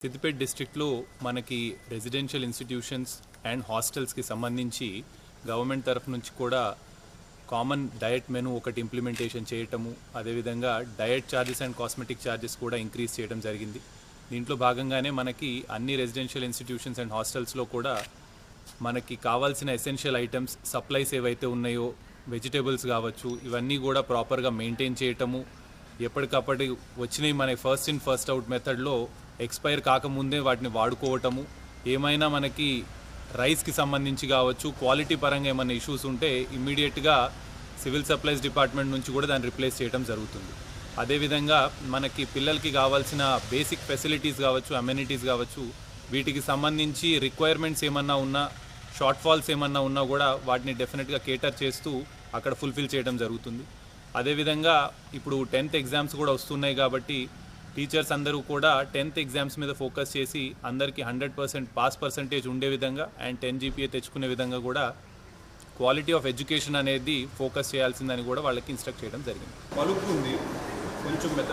సిద్దిపేట డిస్ట్రిక్ట్లో మనకి residential institutions and హాస్టల్స్కి సంబంధించి గవర్నమెంట్ తరఫు నుంచి కూడా కామన్ డయట్ మెనూ ఒకటి ఇంప్లిమెంటేషన్ చేయటము, అదేవిధంగా diet charges and cosmetic charges కూడా ఇంక్రీజ్ చేయడం జరిగింది. దీంట్లో భాగంగానే మనకి అన్ని రెసిడెన్షియల్ ఇన్స్టిట్యూషన్స్ అండ్ హాస్టల్స్లో కూడా మనకి కావాల్సిన ఎసెన్షియల్ ఐటమ్స్ సప్లైస్ ఏవైతే ఉన్నాయో, వెజిటేబుల్స్ కావచ్చు, ఇవన్నీ కూడా ప్రాపర్గా మెయింటైన్ చేయటము, ఎప్పటికప్పటి వచ్చినాయి మన ఫస్ట్ ఇన్ ఫస్ట్ అవుట్ మెథడ్లో ఎక్స్పైర్ కాకముందే వాటిని వాడుకోవటము, ఏమైనా మనకి రైస్కి సంబంధించి కావచ్చు క్వాలిటీ పరంగా ఏమైనా ఇష్యూస్ ఉంటే ఇమ్మీడియట్గా సివిల్ సప్లైస్ డిపార్ట్మెంట్ నుంచి కూడా దాన్ని రిప్లేస్ చేయడం జరుగుతుంది. అదేవిధంగా మనకి పిల్లలకి కావాల్సిన బేసిక్ ఫెసిలిటీస్ కావచ్చు, అమ్యూనిటీస్ కావచ్చు, వీటికి సంబంధించి రిక్వైర్మెంట్స్ ఏమన్నా ఉన్నా, షార్ట్ ఫాల్స్ ఏమన్నా ఉన్నా కూడా వాటిని డెఫినెట్గా కేటర్ చేస్తూ అక్కడ ఫుల్ఫిల్ చేయడం జరుగుతుంది. అదేవిధంగా ఇప్పుడు 10th ఎగ్జామ్స్ కూడా వస్తున్నాయి కాబట్టి టీచర్స్ అందరూ కూడా 10th ఎగ్జామ్స్ మీద ఫోకస్ చేసి అందరికీ 100% పాస్ పర్సంటేజ్ ఉండే విధంగా అండ్ 10 GPA తెచ్చుకునే విధంగా కూడా క్వాలిటీ ఆఫ్ ఎడ్యుకేషన్ అనేది ఫోకస్ చేయాల్సిందని కూడా వాళ్ళకి ఇన్స్ట్రక్ట్ చేయడం జరిగింది. పలుకుంది కొంచెం మెత్త